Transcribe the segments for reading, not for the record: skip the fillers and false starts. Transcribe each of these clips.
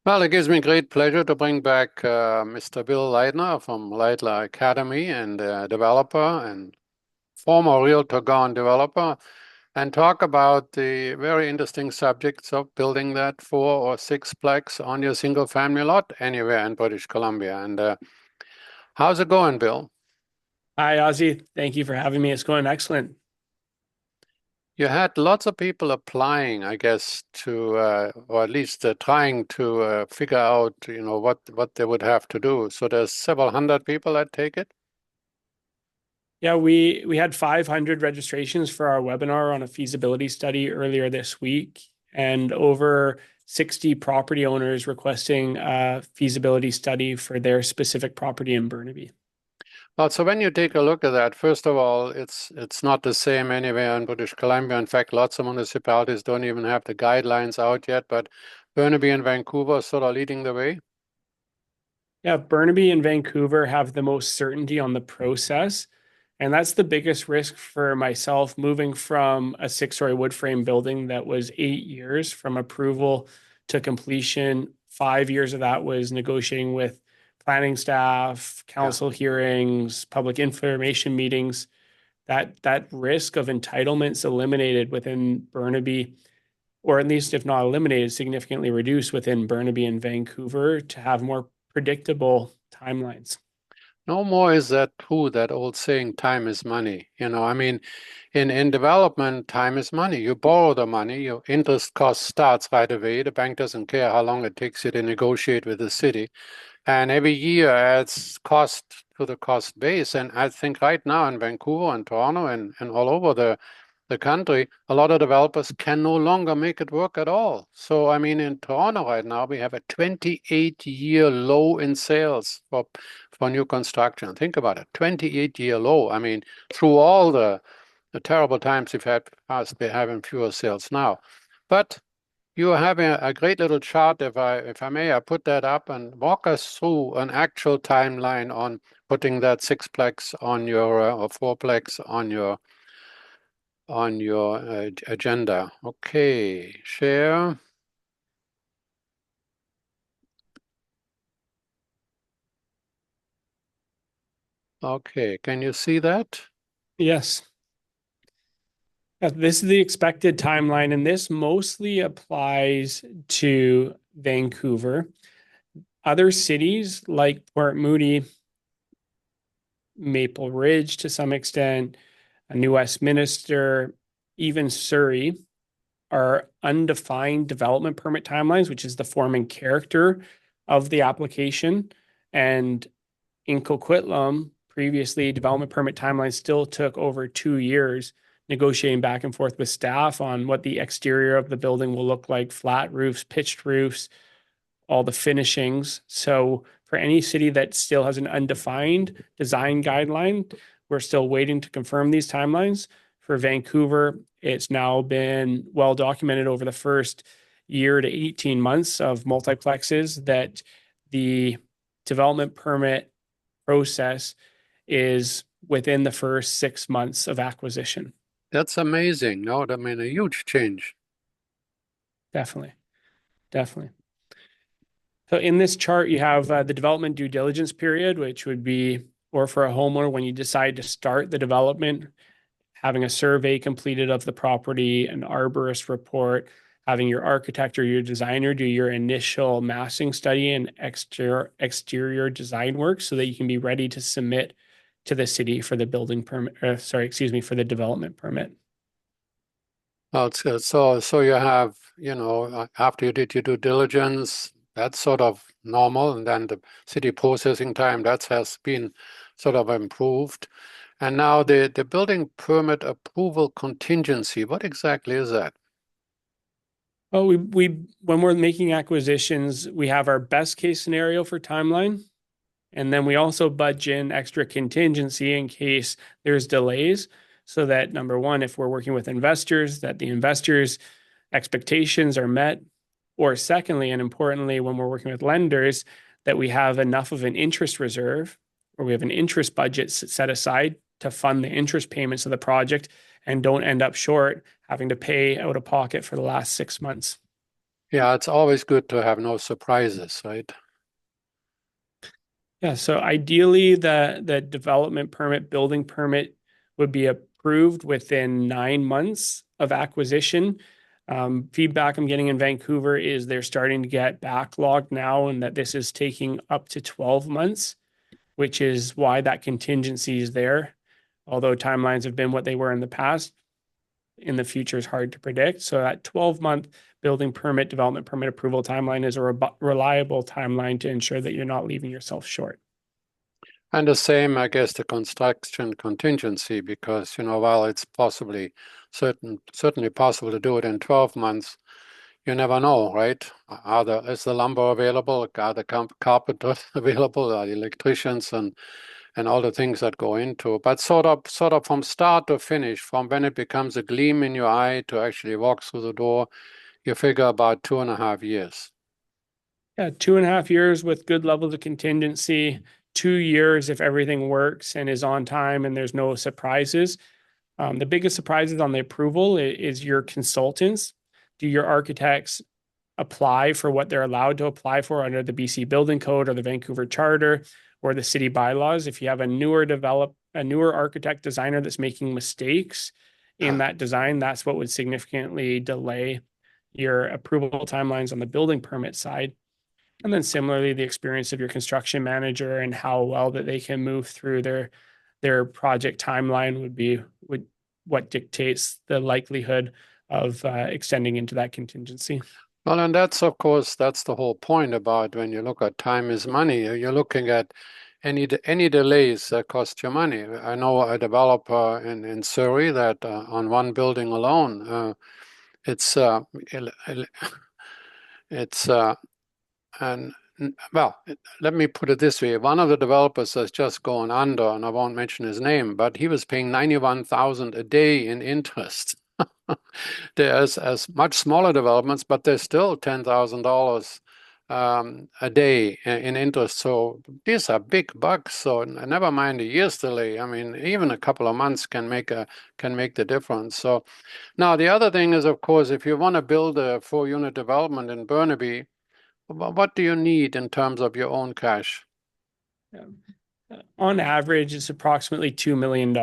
Well, it gives me great pleasure to bring back Mr. Bill Laidler from Laidler Academy and developer and former Realtor Gone developer and talk about the very interesting subjects of building that four or sixplex on your single family lot anywhere in British Columbia. And how's it going, Bill? Hi, Ozzie. Thank you for having me. It's going excellent. You had lots of people applying, I guess, to or at least trying to figure out, what they would have to do. So there's several hundred people that take it. Yeah, we had 500 registrations for our webinar on a feasibility study earlier this week, and over 60 property owners requesting a feasibility study for their specific property in Burnaby. Well, so when you take a look at that, first of all, it's not the same anywhere in British Columbia. In fact, lots of municipalities don't even have the guidelines out yet, but Burnaby and Vancouver are sort of leading the way. Yeah, Burnaby and Vancouver have the most certainty on the process. And that's the biggest risk for myself moving from a six-story wood frame building that was 8 years from approval to completion. 5 years of that was negotiating with planning staff, Yeah. council hearings, public information meetings. That risk of entitlements eliminated within Burnaby, or at least if not eliminated, significantly reduced within Burnaby and Vancouver to have more predictable timelines. No more is that true, that old saying, time is money. I mean, in development, time is money. You borrow the money, your interest cost starts right away. The bank doesn't care how long it takes you to negotiate with the city. And every year adds cost to the cost base. And I think right now in Vancouver and Toronto and all over the country, a lot of developers can no longer make it work at all. So, I mean, in Toronto right now, we have a 28-year low in sales for new construction. Think about it, 28-year low. I mean, through all the terrible times we've had past, we're having fewer sales now. But you are having a great little chart, if I may, I put that up and walk us through an actual timeline on putting that sixplex on your or fourplex on your agenda. Okay, share. Okay, can you see that? Yes. This is the expected timeline, and this mostly applies to Vancouver. Other cities like Port Moody, Maple Ridge to some extent, New Westminster, even Surrey are undefined development permit timelines, which is the form and character of the application. And in Coquitlam, previously, development permit timelines still took over 2 years, negotiating back and forth with staff on what the exterior of the building will look like, flat roofs, pitched roofs, all the finishings. So for any city that still has an undefined design guideline, we're still waiting to confirm these timelines. For Vancouver, it's now been well documented over the first year to 18 months of multiplexes that the development permit process is within the first 6 months of acquisition. That's amazing. No, I mean, a huge change. Definitely. Definitely. So in this chart, you have the development due diligence period, which would be, or for a homeowner, when you decide to start the development, having a survey completed of the property, an arborist report, having your architect or your designer do your initial massing study and exterior design work so that you can be ready to submit to the city for the building permit, for the development permit. Well, it's good. So you have, after you did your due diligence, that's sort of normal, and then the city processing time, that has been sort of improved. And now the building permit approval contingency, what exactly is that? Well, we when we're making acquisitions, we have our best case scenario for timeline, and then we also budget in extra contingency in case there's delays. So that number one, if we're working with investors, that the investors' expectations are met. Or secondly, and importantly, when we're working with lenders, that we have enough of an interest reserve or we have an interest budget set aside to fund the interest payments of the project and don't end up short having to pay out of pocket for the last 6 months. Yeah, it's always good to have no surprises, right? Yeah, so ideally the development permit, building permit would be approved within 9 months of acquisition. Feedback I'm getting in Vancouver is they're starting to get backlogged now and that this is taking up to 12 months, which is why that contingency is there. Although timelines have been what they were in the past, in the future is hard to predict. So that 12-month building permit, development permit approval timeline is a reliable timeline to ensure that you're not leaving yourself short. And the same, I guess, the construction contingency, because, while it's certainly possible to do it in 12 months, you never know, right? Is the lumber available? Are the carpenters available? Are the electricians and all the things that go into? But sort of from start to finish, from when it becomes a gleam in your eye to actually walk through the door, you figure about 2.5 years. Yeah, 2.5 years with good levels of contingency, 2 years if everything works and is on time and there's no surprises. The biggest surprises on the approval is your consultants. Do your architects apply for what they're allowed to apply for under the BC Building Code or the Vancouver Charter or the city bylaws? If you have a newer architect designer that's making mistakes in that design, that's what would significantly delay your approval timelines on the building permit side. And then similarly, the experience of your construction manager and how well that they can move through their project timeline would what dictates the likelihood of extending into that contingency. Well, and of course, that's the whole point about when you look at time is money. You're looking at any delays that cost you money. I know a developer in Surrey that on one building alone, it's it's and well, let me put it this way. One of the developers has just gone under, and I won't mention his name, but he was paying 91,000 a day in interest. There's as much smaller developments, but there's still $10,000 a day in interest. So these are big bucks. So never mind a year's delay. I mean, even a couple of months can make the difference. So now the other thing is, of course, if you want to build a 4-unit development in Burnaby, what do you need in terms of your own cash? On average, it's approximately $2 million.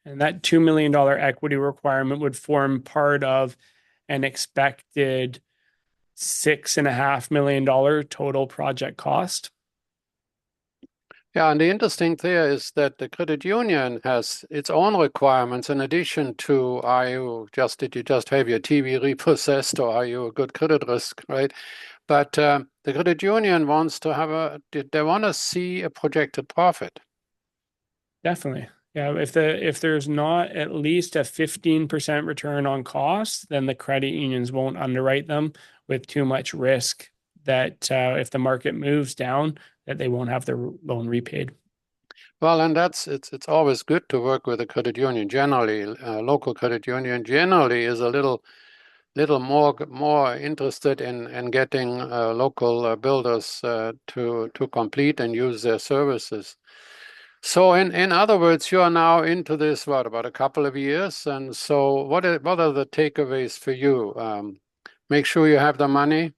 And that $2 million equity requirement would form part of an expected $6.5 million total project cost. Yeah, and the interesting thing is that the credit union has its own requirements in addition to did you just have your TV repossessed or are you a good credit risk, right? But the credit union wants to they want to see a projected profit. Definitely. Yeah, if there's not at least a 15% return on costs, then the credit unions won't underwrite them with too much risk that if the market moves down, that they won't have their loan repaid. Well, and it's always good to work with a credit union. Generally, local credit union generally is a little more interested in getting local builders to complete and use their services. So in other words, you are now into this, what, about a couple of years? And so what are the takeaways for you? Make sure you have the money,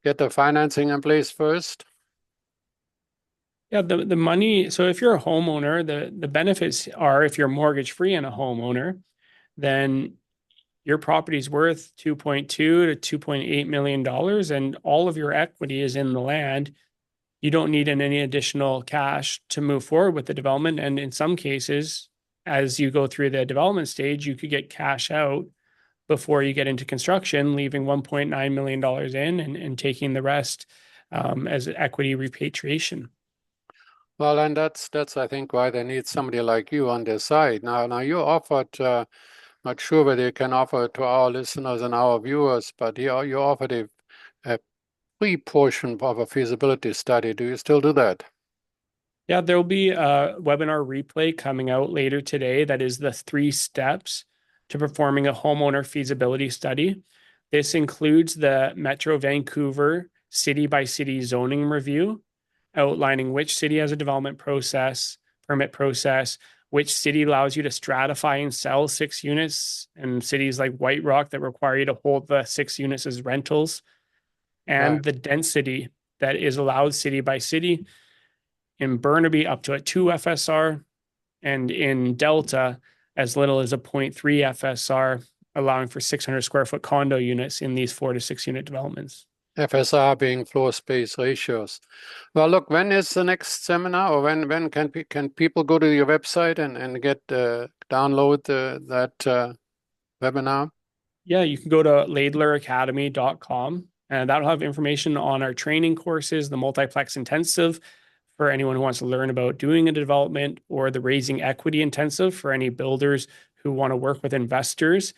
get the financing in place first. Yeah, the money. So if you're a homeowner, the benefits are if you're mortgage free and a homeowner, then your property's worth 2.2 to 2.8 million dollars, and all of your equity is in the land. You don't need any additional cash to move forward with the development. And in some cases, as you go through the development stage, you could get cash out before you get into construction, leaving $1.9 million in and taking the rest as equity repatriation. Well, and that's I think why they need somebody like you on their side. Now you offered. Not sure whether you can offer it to our listeners and our viewers, but you offered a free portion of a feasibility study. Do you still do that? Yeah, there'll be a webinar replay coming out later today that is the 3 steps to performing a homeowner feasibility study. This includes the Metro Vancouver city by city zoning review, outlining which city has a development process, permit process, which city allows you to stratify and sell 6 units, and cities like White Rock that require you to hold the 6 units as rentals, and Right. the density that is allowed city by city. In Burnaby, up to a 2 FSR, and in Delta, as little as a 0.3 FSR, allowing for 600 square foot condo units in these 4 to 6 unit developments. FSR being floor space ratios. Well, look, when is the next seminar, or when can people go to your website and get download that webinar? Yeah, you can go to laidleracademy.com, and that'll have information on our training courses, the multiplex intensive for anyone who wants to learn about doing a development, or the raising equity intensive for any builders who want to work with investors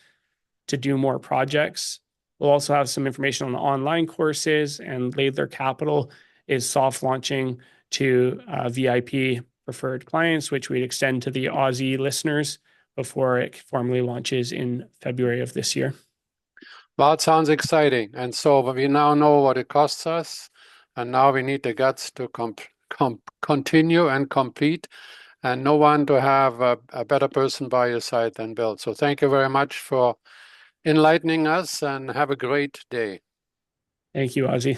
to do more projects. We'll also have some information on the online courses, and Laidler Capital is soft launching to VIP preferred clients, which we'd extend to the Aussie listeners before it formally launches in February of this year. Well, it sounds exciting. And so we now know what it costs us, and now we need the guts to continue and complete, and no one to have a better person by your side than Bill. So thank you very much for enlightening us, and have a great day. Thank you, Ozzie.